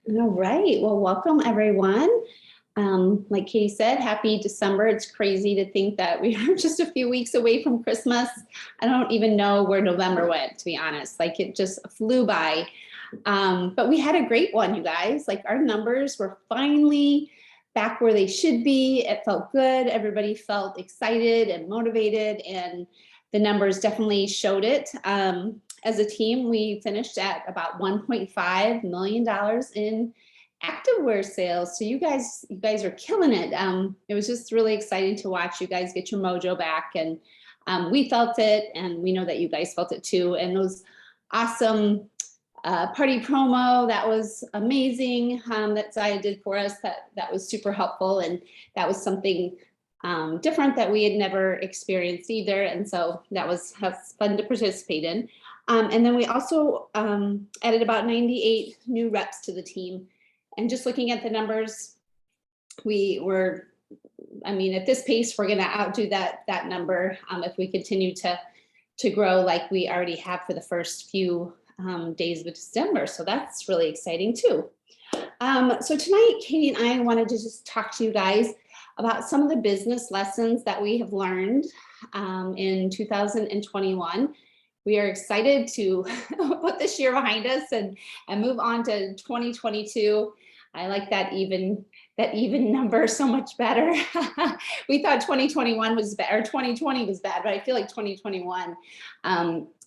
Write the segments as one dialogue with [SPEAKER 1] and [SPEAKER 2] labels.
[SPEAKER 1] All right. Well, welcome everyone. Like Katie said, happy December. It's crazy to think that we are just a few weeks away from Christmas. I don't even know where November went, to be honest. Like it just flew by. But we had a great one, you guys. Like our numbers were finally back where they should be. It felt good. Everybody felt excited and motivated, and the numbers definitely showed it. As a team, we finished at about $1.5 million in activewear sales. So you guys are killing it. It was just really exciting to watch you guys get your mojo back, and we felt it, and we know that you guys felt it too. And those awesome party promo, that was amazing, that Zaya did for us. That was super helpful, and that was something different that we had never experienced either. And so that was fun to participate in. And then we also added about 98 new reps to the team. And just looking at the numbers, at this pace, we're going to outdo that number if we continue to grow like we already have for the first few days of December. So that's really exciting too. So tonight, Katie and I wanted to just talk to you guys about some of the business lessons that we have learned in 2021. We are excited to put this year behind us and move on to 2022. I like that even number so much better. We thought 2021 was bad, or 2020 was bad, but I feel like 2021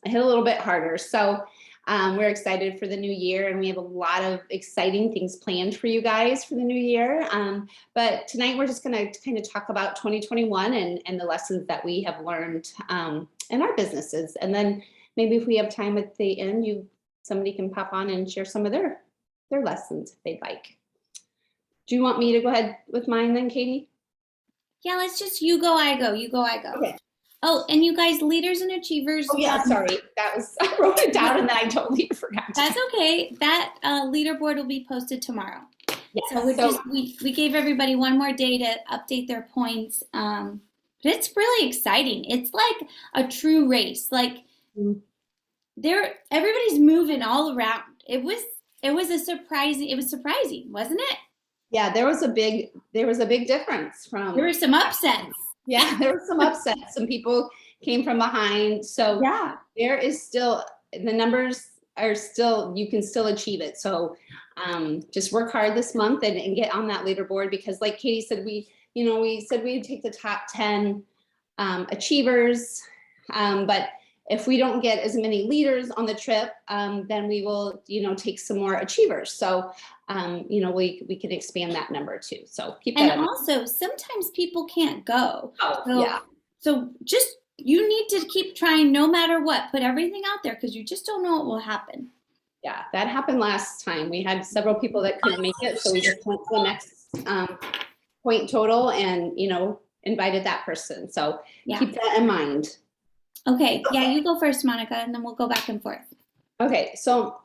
[SPEAKER 1] hit a little bit harder. So we're excited for the new year, and we have a lot of exciting things planned for you guys for the new year. But tonight we're just going to kind of talk about 2021 and the lessons that we have learned in our businesses. And then maybe if we have time at the end, somebody can pop on and share some of their lessons if they'd like. Do you want me to go ahead with mine then, Katie?
[SPEAKER 2] Yeah, let's just you go, I go, you go, I go.
[SPEAKER 1] Okay.
[SPEAKER 2] Oh, and you guys, leaders and achievers.
[SPEAKER 1] Oh yeah, sorry. I wrote it down and then I totally forgot.
[SPEAKER 2] That's okay. That leaderboard will be posted tomorrow.
[SPEAKER 1] Yes.
[SPEAKER 2] So we gave everybody one more day to update their points. But it's really exciting. It's like a true race. Like everybody's moving all around. It was surprising, wasn't it?
[SPEAKER 1] Yeah, there was a big difference from.
[SPEAKER 2] There were some upsets.
[SPEAKER 1] Yeah, there were some upsets. Some people came from behind. So
[SPEAKER 2] yeah,
[SPEAKER 1] there is still, the numbers are still, you can still achieve it. So just work hard this month and get on that leaderboard, because like Katie said, we said we'd take the top 10 achievers. But if we don't get as many leaders on the trip, then we will, take some more achievers. So, we can expand that number too. So keep that in mind.
[SPEAKER 2] And also, sometimes people can't go.
[SPEAKER 1] Oh, yeah.
[SPEAKER 2] So just, you need to keep trying no matter what. Put everything out there, because you just don't know what will happen.
[SPEAKER 1] Yeah, that happened last time. We had several people that couldn't make it. So we just went to the next point total and, invited that person. So keep that in mind.
[SPEAKER 2] Okay, yeah, you go first, Monica, and then we'll go back and forth.
[SPEAKER 1] Okay, so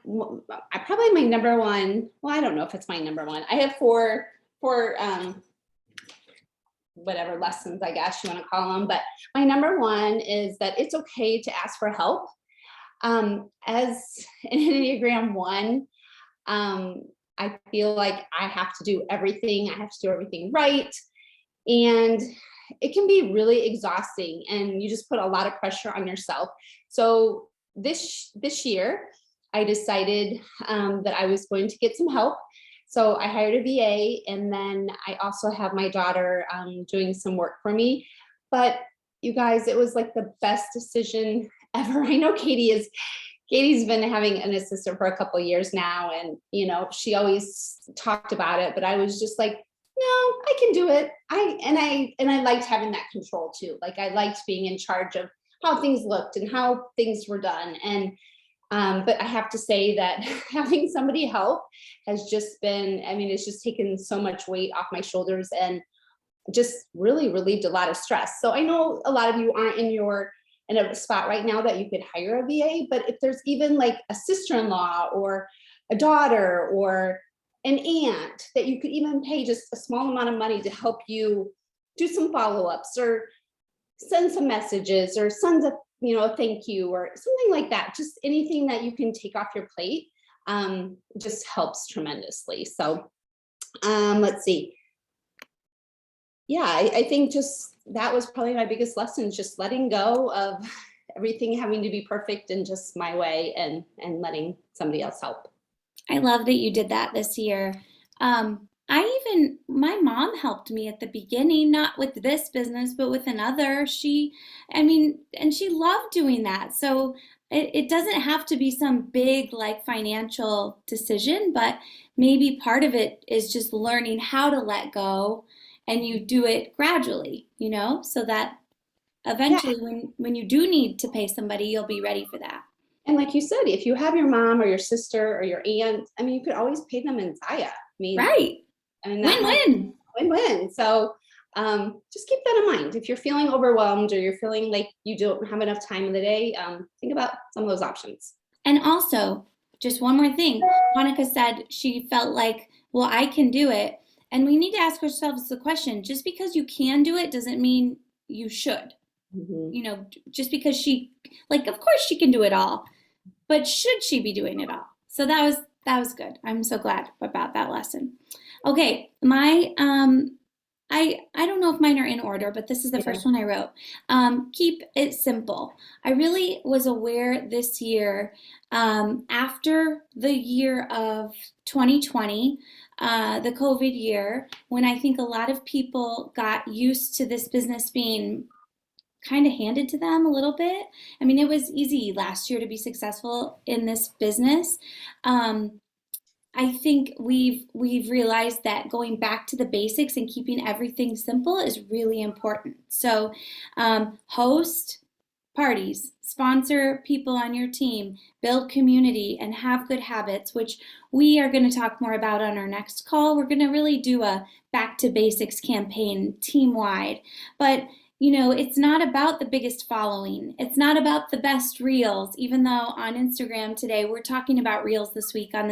[SPEAKER 1] I probably my number one, well, I don't know if it's my number one. I have four whatever lessons, I guess you want to call them, but my number one is that it's okay to ask for help. As an Enneagram 1, I feel like I have to do everything. I have to do everything right. And it can be really exhausting, and you just put a lot of pressure on yourself. So this year, I decided that I was going to get some help. So I hired a VA, and then I also have my daughter doing some work for me. But you guys, it was like the best decision ever. I know Katie's been having an assistant for a couple of years now, and she always talked about it, but I was just like, no, I can do it. I liked having that control too. Like I liked being in charge of how things looked and how things were done. And but I have to say that having somebody help has just been, it's just taken so much weight off my shoulders and just really relieved a lot of stress. So I know a lot of you aren't in a spot right now that you could hire a VA, but if there's even like a sister-in-law or a daughter or an aunt that you could even pay just a small amount of money to help you do some follow-ups or send some messages or send a thank you or something like that, just anything that you can take off your plate. just helps tremendously. So let's see. Yeah, I think just that was probably my biggest lesson, just letting go of everything having to be perfect and just my way, and letting somebody else help.
[SPEAKER 2] I love that you did that this year. My mom helped me at the beginning, not with this business, but with another. And she loved doing that. So it doesn't have to be some big, like, financial decision, but maybe part of it is just learning how to let go, and you do it gradually, so that
[SPEAKER 1] Yeah.
[SPEAKER 2] eventually when you do need to pay somebody, you'll be ready for that.
[SPEAKER 1] And like you said, if you have your mom or your sister or your aunt, I mean, you could always pay them in Zaya.
[SPEAKER 2] Right.
[SPEAKER 1] That might
[SPEAKER 2] Win-win.
[SPEAKER 1] win-win. So just keep that in mind. If you're feeling overwhelmed or you're feeling like you don't have enough time in the day, think about some of those options.
[SPEAKER 2] And also, just one more thing. Monica said she felt like, well, I can do it. And we need to ask ourselves the question, just because you can do it doesn't mean you should. Just because of course she can do it all, but should she be doing it all? So that was good. I'm so glad about that lesson. Okay, I don't know if mine are in order, but this is the first one I wrote. Keep it simple. I really was aware this year, after the year of 2020, the COVID year, when I think a lot of people got used to this business being kind of handed to them a little bit. I mean, it was easy last year to be successful in this business. I think we've realized that going back to the basics and keeping everything simple is really important. So, host parties, sponsor people on your team, build community, and have good habits, which we are going to talk more about on our next call. We're going to really do a back to basics campaign team-wide. But it's not about the biggest following. It's not about the best reels, even though on Instagram today, we're talking about reels this week on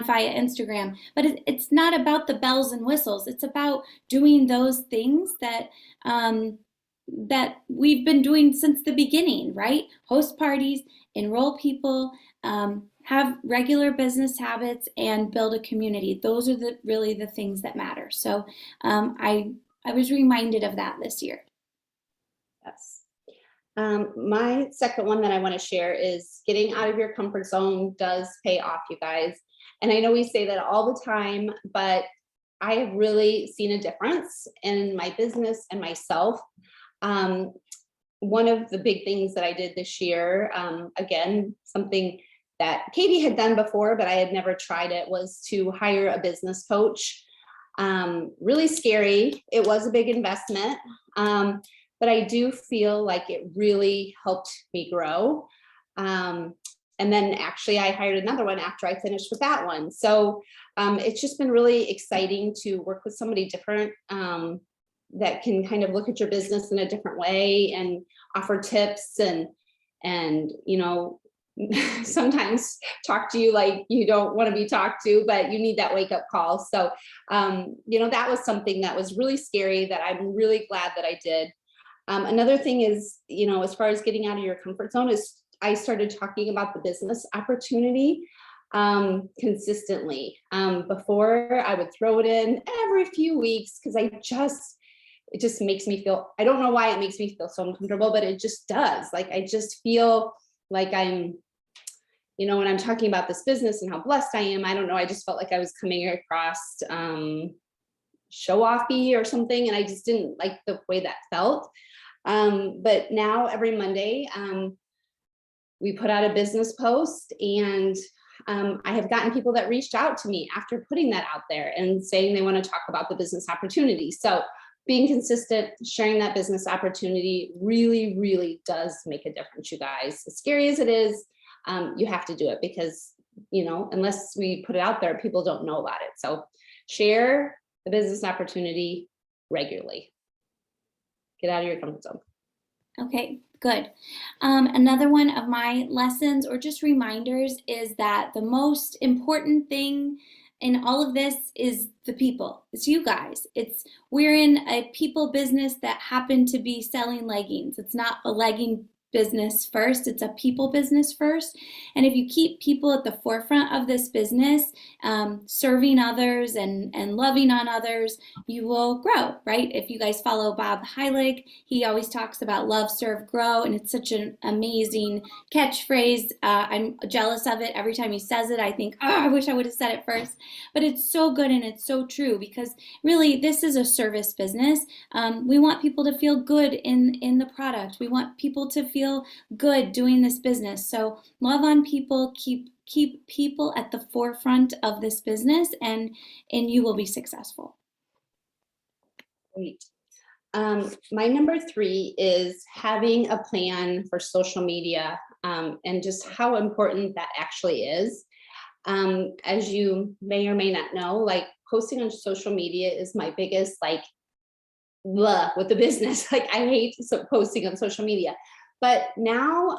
[SPEAKER 2] via Instagram. But it's not about the bells and whistles. It's about doing those things that we've been doing since the beginning, right? Host parties, enroll people, have regular business habits, and build a community. Those are really the things that matter. So I was reminded of that this year.
[SPEAKER 1] Yes. My second one that I want to share is getting out of your comfort zone does pay off, you guys. And I know we say that all the time, but I have really seen a difference in my business and myself. One of the big things that I did this year, again, something that Katie had done before, but I had never tried it, was to hire a business coach. Really scary. It was a big investment. But I do feel like it really helped me grow. And then actually I hired another one after I finished with that one. So it's just been really exciting to work with somebody different, that can kind of look at your business in a different way and offer tips and sometimes talk to you like you don't want to be talked to, but you need that wake up call. So, that was something that was really scary that I'm really glad that I did. Another thing is, as far as getting out of your comfort zone, is I started talking about the business opportunity consistently. Before I would throw it in every few weeks because it just makes me feel, I don't know why it makes me feel so uncomfortable, but it just does. Like, I just feel like I'm, when I'm talking about this business and how blessed I am, I don't know, I just felt like I was coming across show-offy or something, and I just didn't like the way that felt. But now every Monday, we put out a business post, and I have gotten people that reached out to me after putting that out there and saying they want to talk about the business opportunity. So being consistent, sharing that business opportunity really, really does make a difference, you guys. As scary as it is, you have to do it because, unless we put it out there, people don't know about it. So share the business opportunity regularly. Get out of your comfort zone.
[SPEAKER 2] Okay, good. Another one of my lessons or just reminders is that the most important thing in all of this is the people. It's you guys. We're in a people business that happen to be selling leggings. It's not a legging business first. It's a people business first. And if you keep people at the forefront of this business, serving others and loving on others, you will grow, right? If you guys follow Bob Heilig, he always talks about love, serve, grow, and it's such an amazing catchphrase. I'm jealous of it. Every time he says it, I think, oh, I wish I would have said it first. But it's so good and it's so true, because really this is a service business. We want people to feel good in the product. We want people to feel good doing this business. So love on people, keep people at the forefront of this business, and you will be successful.
[SPEAKER 1] Great. My number 3 is having a plan for social media, and just how important that actually is. As you may or may not know, like posting on social media is my biggest blah with the business. Like I hate posting on social media, but now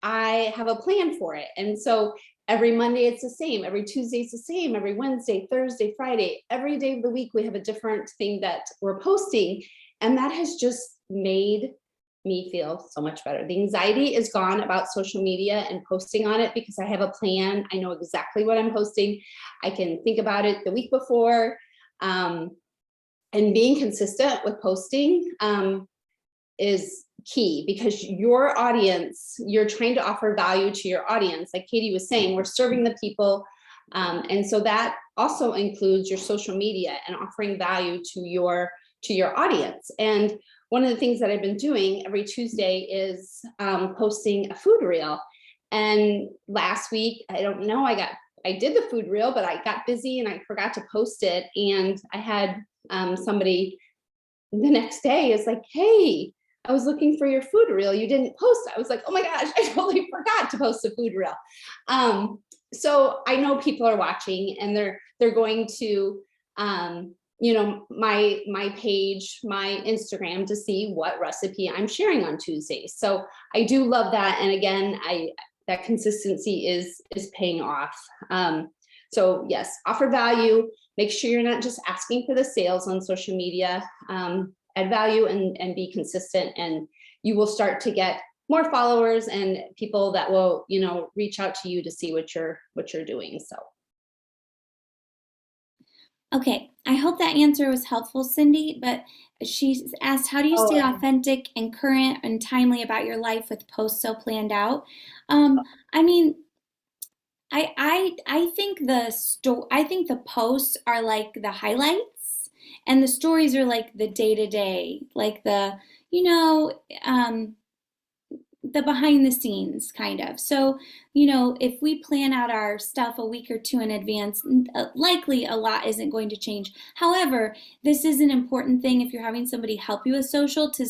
[SPEAKER 1] I have a plan for it. And so every Monday it's the same, every Tuesday it's the same, every Wednesday, Thursday, Friday, every day of the week we have a different thing that we're posting. And that has just made me feel so much better. The anxiety is gone about social media and posting on it, because I have a plan. I know exactly what I'm posting. I can think about it the week before. And being consistent with posting is key, because your audience, you're trying to offer value to your audience. Like Katie was saying, we're serving the people. And so that also includes your social media and offering value to your audience. And one of the things that I've been doing every Tuesday is posting a food reel. And last week, I don't know, I did the food reel, but I got busy and I forgot to post it. And I had somebody the next day is like, hey, I was looking for your food reel, you didn't post. I was like, oh my gosh, I totally forgot to post a food reel. So I know people are watching, and they're going to my page, my Instagram, to see what recipe I'm sharing on Tuesdays. So I do love that. And again, that consistency is paying off. So yes, offer value, make sure you're not just asking for the sales on social media, add value and be consistent, and you will start to get more followers and people that will, reach out to you to see what you're doing. So.
[SPEAKER 2] Okay, I hope that answer was helpful, Cindy, but she's asked, how do you stay authentic and current and timely about your life with posts so planned out? I mean, I think I think the posts are like the highlights, and the stories are like the day-to-day, like the behind the scenes kind of. So, if we plan out our stuff a week or two in advance, likely a lot isn't going to change. However, this is an important thing if you're having somebody help you with social, to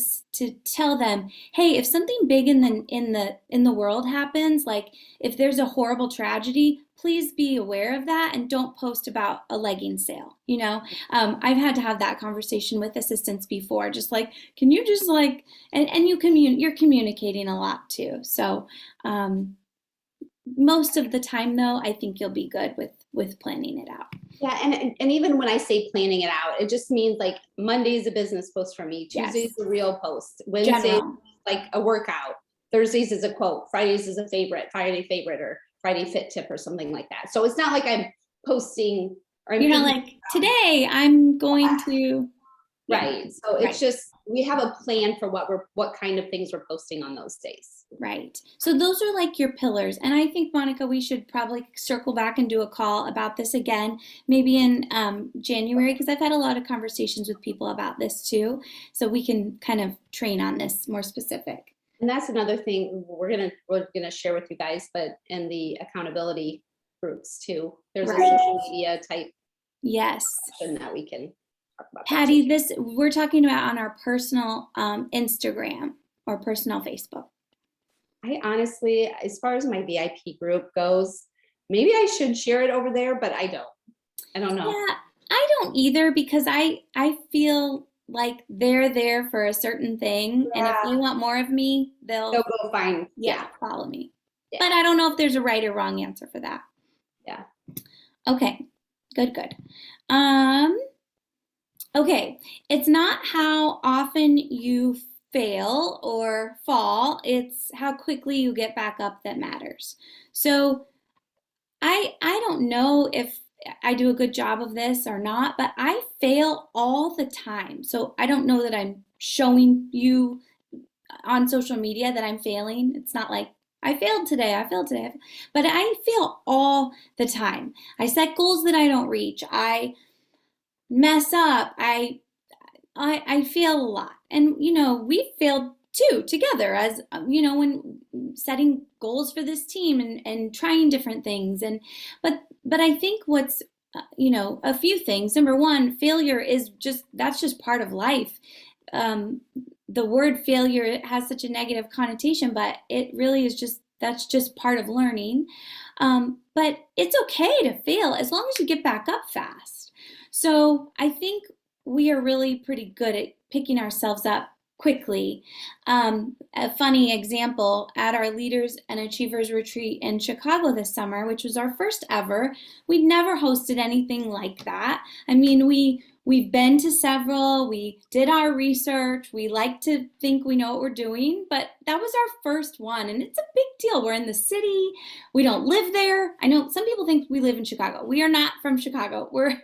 [SPEAKER 2] tell them, hey, if something big in the world happens, like if there's a horrible tragedy, please be aware of that and don't post about a legging sale. I've had to have that conversation with assistants before, just like, can you just and you're communicating a lot too. So most of the time though, I think you'll be good with planning it out.
[SPEAKER 1] Yeah, and even when I say planning it out, it just means like Monday's a business post for me, Tuesday's a real post, Wednesday's like a workout, Thursdays is a quote, Fridays is a Friday favorite, or Friday fit tip or something like that. So it's not like I'm posting, or
[SPEAKER 2] you're not like, today I'm going to.
[SPEAKER 1] Right. So it's just, we have a plan for what kind of things we're posting on those days.
[SPEAKER 2] Right. So those are like your pillars. And I think, Monica, we should probably circle back and do a call about this again, maybe in January, because I've had a lot of conversations with people about this too. So we can kind of train on this more specific.
[SPEAKER 1] And that's another thing we're gonna share with you guys, but in the accountability groups too. There's a social media type section that we can talk about.
[SPEAKER 2] Patty, we're talking about on our personal Instagram or personal Facebook.
[SPEAKER 1] I honestly, as far as my VIP group goes, maybe I should share it over there, but I don't know.
[SPEAKER 2] Yeah, I don't either, because I feel like they're there for a certain thing, and if they want more of me, they'll
[SPEAKER 1] go find
[SPEAKER 2] follow me. Yeah. But I don't know if there's a right or wrong answer for that.
[SPEAKER 1] Yeah.
[SPEAKER 2] Okay. Good. Okay. It's not how often you fail or fall. It's how quickly you get back up that matters. So I don't know if I do a good job of this or not, but I fail all the time. So I don't know that I'm showing you on social media that I'm failing. It's not like I failed today, I failed today, but I fail all the time. I set goals that I don't reach. I mess up. I fail a lot. And we failed too together, as when setting goals for this team and trying different things. And but I think what's a few things. Number one, failure is that's just part of life. um, the word failure has such a negative connotation, but it really is that's just part of learning. But it's okay to fail as long as you get back up fast. So I think we are really pretty good at picking ourselves up quickly. A funny example, at our Leaders and Achievers retreat in Chicago this summer, which was our first ever, we'd never hosted anything like that. I mean, we've been to several, we did our research, we like to think we know what we're doing, but that was our first one, and it's a big deal. We're in the city, we don't live there. I know some people think we live in Chicago. We are not from Chicago. We're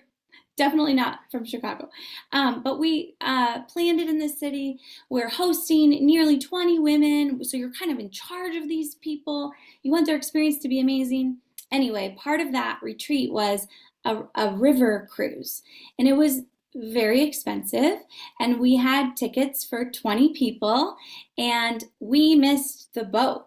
[SPEAKER 2] definitely not from Chicago. But we planned it in the city. We're hosting nearly 20 women, so you're kind of in charge of these people. You want their experience to be amazing. Anyway, part of that retreat was a river cruise, and it was very expensive, and we had tickets for 20 people, and we missed the boat.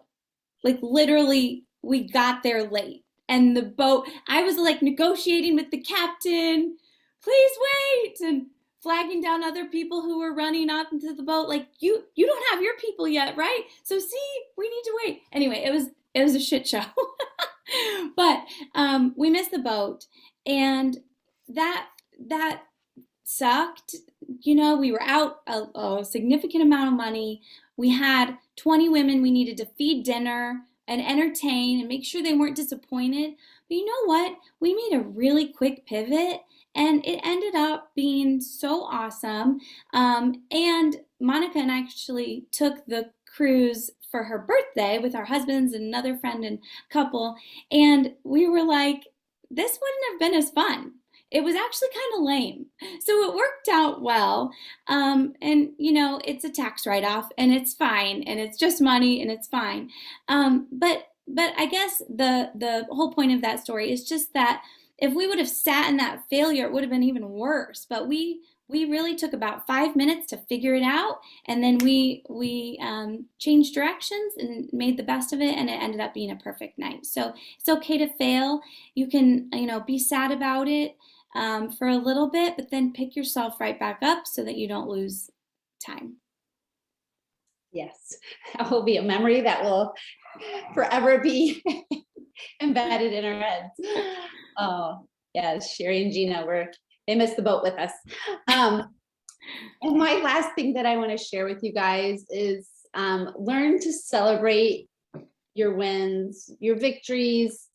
[SPEAKER 2] Like literally, we got there late, and the boat, I was like negotiating with the captain, please wait, and flagging down other people who were running out into the boat, like, you don't have your people yet, right? So see, we need to wait. Anyway, it was a shit show. But we missed the boat, and that sucked. We were out a significant amount of money. We had 20 women we needed to feed dinner and entertain and make sure they weren't disappointed. But you know what? We made a really quick pivot, and it ended up being so awesome. And Monica and I actually took the cruise for her birthday with our husbands and another friend and couple, and we were like, this wouldn't have been as fun. It was actually kind of lame. So it worked out well. And it's a tax write-off, and it's fine, and it's just money, and it's fine. But I guess the whole point of that story is just that if we would have sat in that failure, it would have been even worse. But we really took about 5 minutes to figure it out, and then we changed directions and made the best of it, and it ended up being a perfect night. So it's okay to fail. You can be sad about it for a little bit, but then pick yourself right back up so that you don't lose time.
[SPEAKER 1] Yes, that will be a memory that will forever be embedded in our heads. Oh, yeah, Sherry and Gina they missed the boat with us. And my last thing that I want to share with you guys is learn to celebrate your wins, your victories.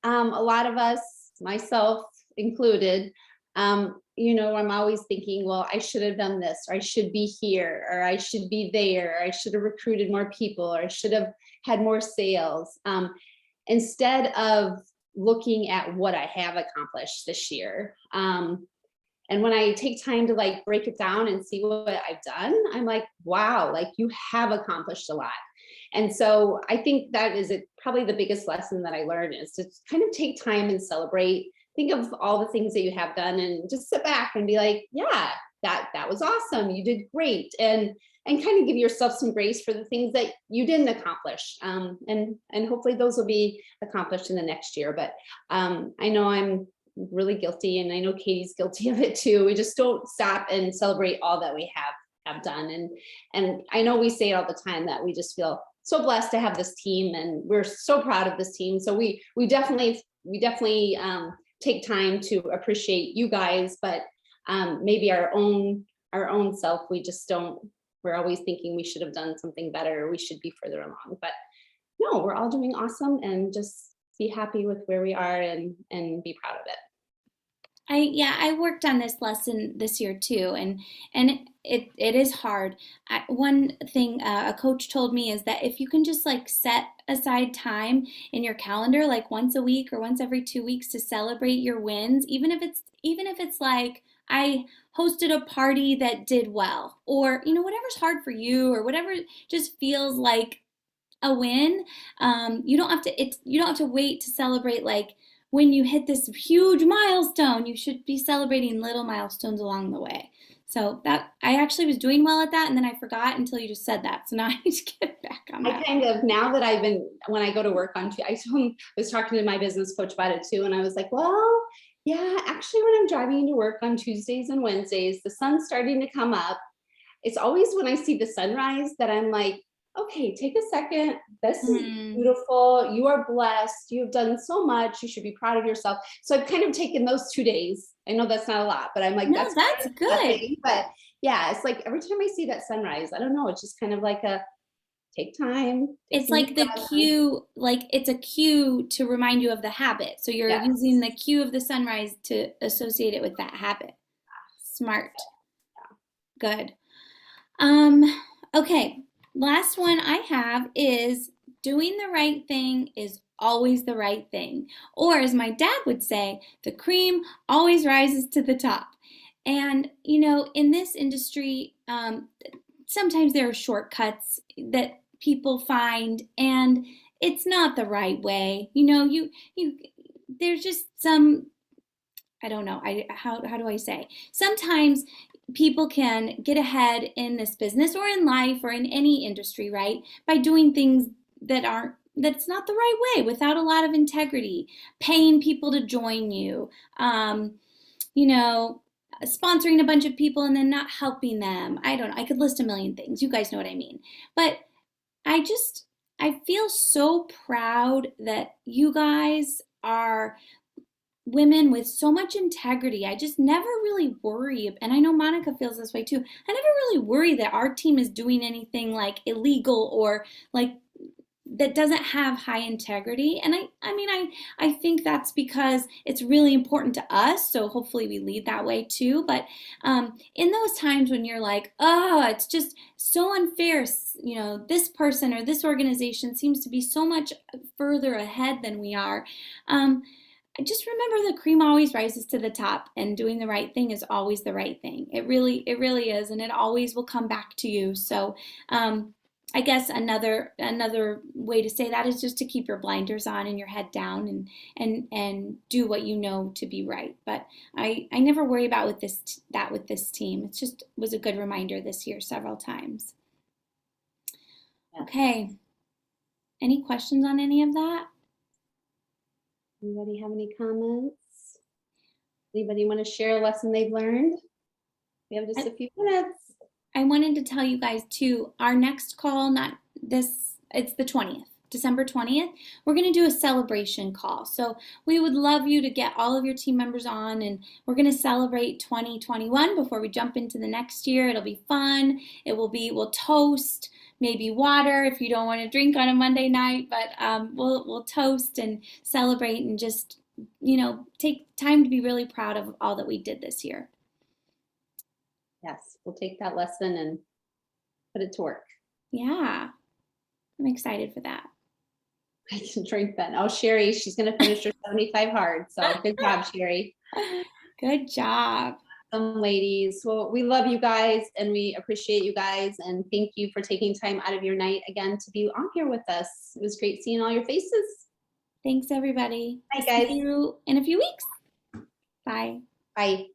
[SPEAKER 1] A lot of us, myself included, I'm always thinking, well, I should have done this, or I should be here, or I should be there, or I should have recruited more people, or I should have had more sales. Instead of looking at what I have accomplished this year. And when I take time to break it down and see what I've done, I'm like, wow, you have accomplished a lot. And so I think that is probably the biggest lesson that I learned, is to kind of take time and celebrate. Think of all the things that you have done and just sit back and be like, yeah, that was awesome. You did great. And kind of give yourself some grace for the things that you didn't accomplish. And hopefully those will be accomplished in the next year. But I know I'm really guilty, and I know Katie's guilty of it too. We just don't stop and celebrate all that we have done. And I know we say it all the time that we just feel so blessed to have this team, and we're so proud of this team. So we definitely take time to appreciate you guys, but maybe our own self, we just don't. We're always thinking we should have done something better, or we should be further along. But no, we're all doing awesome, and just be happy with where we are and be proud of it.
[SPEAKER 2] I worked on this lesson this year too, and it is hard. One thing a coach told me is that if you can just like set aside time in your calendar, like once a week or once every 2 weeks, to celebrate your wins, even if it's like I hosted a party that did well, or whatever's hard for you, or whatever just feels like a win. You don't have to wait to celebrate like when you hit this huge milestone. You should be celebrating little milestones along the way. So that I actually was doing well at that, and then I forgot until you just said that. So now I need to get back on
[SPEAKER 1] I
[SPEAKER 2] that.
[SPEAKER 1] kind of, now that when I go to work on, was talking to my business coach about it too. And I was like, well, yeah, actually when I'm driving to work on Tuesdays and Wednesdays, the sun's starting to come up. It's always when I see the sunrise that I'm like, okay, take a second. This is beautiful. You are blessed. You've done so much. You should be proud of yourself. So I've kind of taken those 2 days. I know that's not a lot, but I'm like,
[SPEAKER 2] No, that's good.
[SPEAKER 1] nothing. But yeah, it's like every time I see that sunrise, I don't know, it's just kind of like a take time.
[SPEAKER 2] It's like the cue, like it's a cue to remind you of the habit. So you're using the cue of the sunrise to associate it with that habit. Smart. Good. Okay. Last one I have is doing the right thing is always the right thing. Or as my dad would say, the cream always rises to the top. And, in this industry, sometimes there are shortcuts that people find, and it's not the right way. There's just some, I don't know, how do I say? Sometimes people can get ahead in this business or in life or in any industry, right? By doing things that's not the right way, without a lot of integrity, paying people to join you, sponsoring a bunch of people and then not helping them. I don't know. I could list a million things. You guys know what I mean. But I feel so proud that you guys are women with so much integrity. I just never really worry, and I know Monica feels this way too. I never really worry that our team is doing anything like illegal or like that doesn't have high integrity. And I think that's because it's really important to us. So hopefully we lead that way too. But in those times when you're like, oh, it's just so unfair, this person or this organization seems to be so much further ahead than we are. Just remember the cream always rises to the top, and doing the right thing is always the right thing. It really is, and it always will come back to you. So I guess another way to say that is just to keep your blinders on and your head down and do what you know to be right. But I never worry about with this team. It just was a good reminder this year several times. Okay. Any questions on any of that?
[SPEAKER 1] Anybody have any comments? Anybody want to share a lesson they've learned? We have just a few minutes.
[SPEAKER 2] I wanted to tell you guys too, our next call, it's the 20th, December 20th. We're going to do a celebration call. So we would love you to get all of your team members on, and we're going to celebrate 2021 before we jump into the next year. It'll be fun. We'll toast, maybe water if you don't want to drink on a Monday night, but we'll toast and celebrate and just, take time to be really proud of all that we did this year.
[SPEAKER 1] Yes, we'll take that lesson and put it to work.
[SPEAKER 2] Yeah, I'm excited for that.
[SPEAKER 1] I can drink that. Oh, Sherry, she's going to finish her 75 hard. So good job, Sherry.
[SPEAKER 2] Good job.
[SPEAKER 1] Ladies. Well, we love you guys and we appreciate you guys. And thank you for taking time out of your night again to be on here with us. It was great seeing all your faces.
[SPEAKER 2] Thanks, everybody.
[SPEAKER 1] Bye, guys.
[SPEAKER 2] See you in a few weeks. Bye.
[SPEAKER 1] Bye.